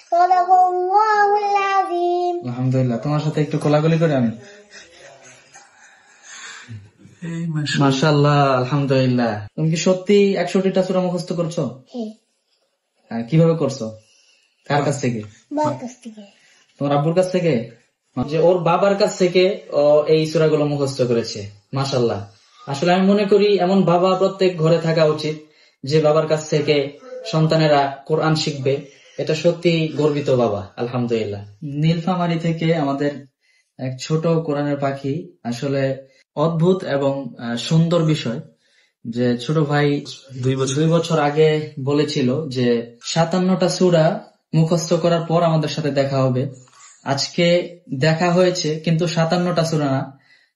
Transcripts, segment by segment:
সাদাকাল্লাহুল আযীম। আলহামদুলিল্লাহ, তোমার সাথে একটু কোলাকুলি করে আমি। মাশাআল্লাহ, আলহামদুলিল্লাহ। তুমি কি সত্যি 61টা সূরা মুখস্থ করছো? হ্যাঁ। কিভাবে করছো? কার কাছ থেকে? বাবার কাছ থেকে। তোমার আব্বুর কাছ থেকে? যে ওর বাবার কাছ থেকে ও এই সূরাগুলো মুখস্থ করেছে। মাশাআল্লাহ। আসলে আমি মনে করি এমন বাবা প্রত্যেক ঘরে থাকা উচিত, যে বাবার কাছ থেকে সন্তানেরা কোরআন শিখবে। এটা সত্যি গর্বিত বাবা, আলহামদুলিল্লাহ। নীলফামারী থেকে আমাদের এক ছোট কোরআনের পাখি, আসলে অদ্ভুত এবং সুন্দর বিষয় যে ছোট ভাই 2 বছর আগে বলেছিল যে 57টা সূরা মুখস্থ করার পর আমাদের সাথে দেখা হবে। আজকে দেখা হয়েছে, কিন্তু 57টা সূরা না,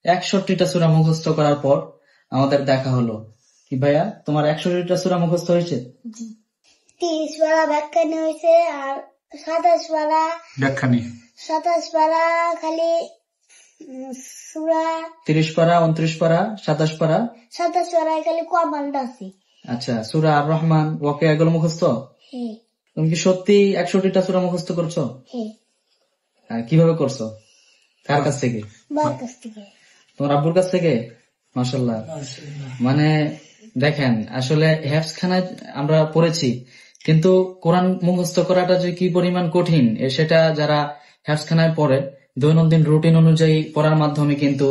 61টা সূরা মুখস্থ করার পর আমাদের দেখা হলো। কি ভাইয়া, তোমার 61টা সূরা মুখস্থ হয়েছে? 30 পারা ব্যাখ্যানি হয়েছে, আর 27 পারা ব্যাখ্যানি, 27 পারা খালি সূরা, 30 পারা, 29 পারা, 27 পারা, 27 পারায় খালি কমালটা আছে। আচ্ছা, সূরা আর রহমান, ওয়াকিয়া, এগুলো মুখস্থ? হ্যাঁ। তুমি কি সত্যি 61টা সূরা মুখস্থ করছো? হ্যাঁ। কিভাবে করছো? কার কাছ থেকে? বাবার কাছ থেকে। তোমার আব্বুর কাছ থেকে? মাশাআল্লাহ। মানে দেখেন, আসলে হেফজখানায় আমরা পড়েছি, কিন্তু কোরআন মুখস্থ করাটা যে কি পরিমাণ কঠিন, সেটা যারা হেফজখানায় পড়ে দৈনন্দিন রুটিন অনুযায়ী পড়ার মাধ্যমে কিন্তু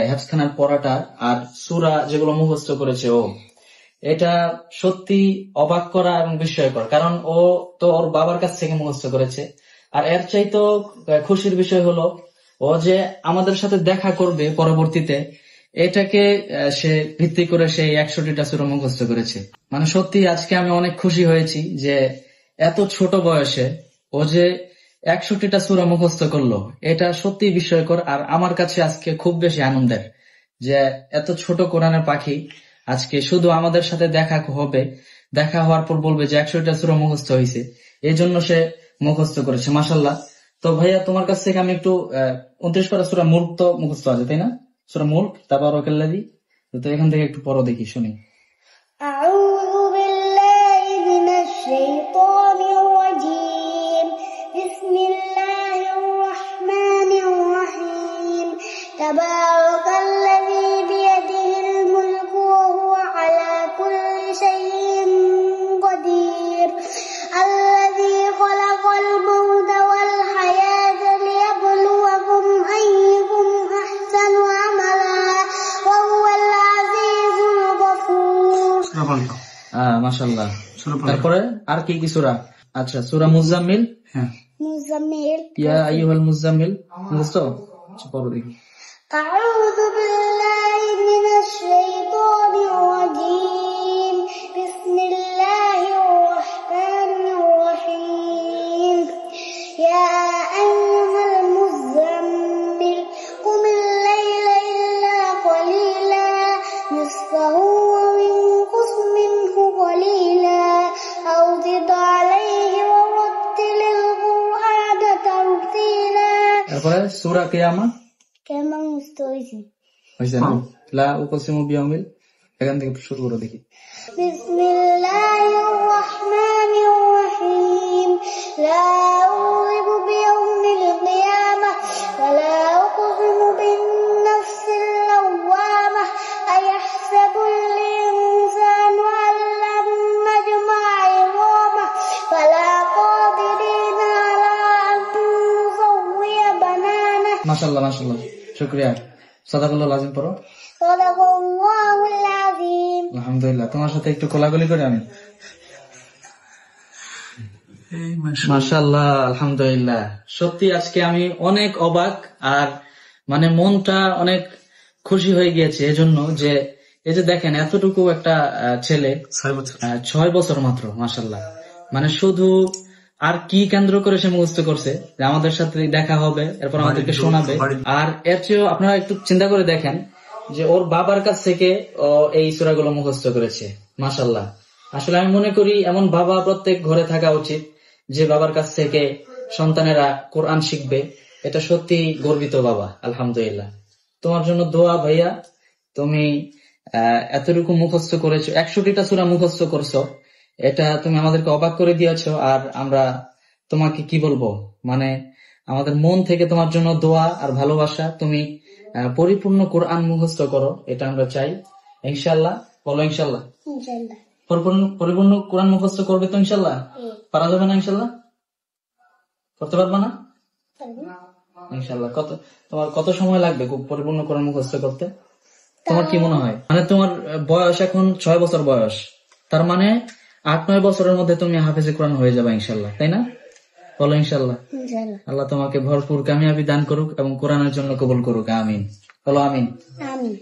হেফজখানার পড়াটা আর সূরা যেগুলো মুখস্থ করেছে ও, এটা সত্যি অবাক করা এবং বিস্ময়কর। কারণ ও তো ওর বাবার কাছ থেকে মুখস্থ করেছে, আর এর চাইতো খুশির বিষয় হলো ও যে আমাদের সাথে দেখা করবে পরবর্তীতে, এটাকে সে ভিত্তি করে সেই 61টা সূরা মুখস্থ করেছে। মানে সত্যি আজকে আমি অনেক খুশি হয়েছি যে এত ছোট বয়সে ও যে 61টা সূরা মুখস্থ করলো, এটা সত্যি বিস্ময়কর। আর আমার কাছে আজকে খুব বেশি আনন্দের যে এত ছোট কোরআনের পাখি আজকে শুধু আমাদের সাথে দেখা হবে, দেখা হওয়ার পর বলবে যে 61টা সূরা মুখস্থ হয়েছে, এই জন্য সে মুখস্থ করেছে। মাশাআল্লাহ। তো ভাইয়া, তোমার কাছ থেকে আমি একটু 29 পারা সূরা মুলক তো মুখস্থ আছে, তাই না? সূরা মুলক, তাবারাকাল্লাযী, তো এখান থেকে একটু পড়ো দেখি, শুনি। আউযু বিল্লাহি মিনাশ শাইতানির রাজীম। বিসমিল্লাহির রাহমানির রাহিম। তাবারাকাল্লাযী বিয়াদিহিল মুলকু ওয়া হুয়া আলা কুল্লি শাইইন কাদির। আল্লাযী খালাকাল মাউতা ওয়াল হায়াতা লিয়াবলুয়াকুম আইয়ুকুম আহসানু আমালা ওয়া হুয়াল আজিজুল গফুর। মাশাআল্লাহ। তারপরে আর কি কি সূরা? আচ্ছা, সূরা মুজাম্মিল। হ্যাঁ, মুজাম্মিল। ইয়া আইয়ুহাল মুজাম্মিল মুখস্থ? আচ্ছা, পড়ো দেখি। আউযু বিল্লাহি মিনাশ শাইতানির রাজীম। বিসমিল্লাহির রাহমানির রাহিম। ইয়া আইয়ুহাল মুজাম্মিল কুমিল লাইলা ইল্লা ক্বালিলা নিসফাহু আও ইনকুস মিনহু ক্বালিলা আও জিদ আলাইহি ওয়া রাত্তিলিল কুরআনা তারতিলা। তারপরে সূরা কিয়ামত কেমন মুখস্থ হয়েছে? হয়েছে না? লা উকসিমু বিয়াউমিল, এখান থেকে শুরু করো দেখি। বিসমিল্লাহির রাহমানির রাহিম। লা উযিবু বিয়াউমিল কিয়ামাহ ওয়া লা উকসিমু বিন নাফসিল লাওয়ামাহ আয়াহসাবুল ইনসানু আল্লাম নাজমা'a 'idhaমাহ ফালা কাদিরিনা আলা আন নুসাওয়িয়া বানানাহ। মাশাআল্লাহ, মাশাআল্লাহ, শুকরিয়া। সাদাকাল্লাহুল আযীম পড়ো। সাদাকাল্লাহুল আযীম। আলহামদুলিল্লাহ, তোমার সাথে একটু কোলাকুলি করে আমি। মাশাআল্লাহ, আলহামদুলিল্লাহ। সত্যি আজকে আমি অনেক অবাক, আর মানে মনটা অনেক খুশি হয়ে গিয়েছে এজন্য যে এই যে দেখেন এতটুকু একটা ছেলে, 6 বছর মাত্র, মাশাআল্লাহ। মানে শুধু আর কি কেন্দ্র করে সে মুখস্থ করছে যে আমাদের সাথে দেখা হবে, এরপর আমাদেরকে শোনাবে। আর এর চেয়েও আপনারা একটু চিন্তা করে দেখেন যে ওর বাবার কাছ থেকে এই সূরাগুলো মুখস্থ করেছে। মাশাআল্লাহ। আসলে আমি মনে করি এমন বাবা প্রত্যেক ঘরে থাকা উচিত, যে বাবার কাছ থেকে সন্তানেরা কোরআন শিখবে। এটা সত্যি গর্বিত বাবা, আলহামদুলিল্লাহ। তোমার জন্য দোয়া ভাইয়া, তুমি এতটুকু মুখস্থ করেছো, 61টা সূরা মুখস্থ করছো, এটা তুমি আমাদেরকে অবাক করে দিয়েছো। আর আমরা তোমাকে কি বলবো, মানে আমাদের মন থেকে তোমার জন্য দোয়া আর ভালোবাসা। তুমি পরিপূর্ণ কোরআন মুখস্থ করো, এটা আমরা চাই ইনশাল্লাহ। বলো ইনশাল্লাহ। ইনশাআল্লাহ। পরিপূর্ণ কোরআন মুখস্থ করবে তো ইনশাল্লাহ? পারা যাবে না ইনশাল্লাহ? করতে পারবে না ইনশাল্লাহ? তোমার কত সময় লাগবে পরিপূর্ণ কোরআন মুখস্থ করতে? তোমার কি মনে হয়? মানে তোমার বয়স এখন 6 বছর বয়স, তার মানে 8-9 বছরের মধ্যে তুমি হাফেজে কোরআন হয়ে যাবে ইনশাল্লাহ, তাই না? বলো ইনশাল্লাহ। আল্লাহ তোমাকে ভরপুর কামিয়াবি দান করুক এবং কোরআনের জন্য কবুল করুক। আমিন। বলো আমিন। আমিন।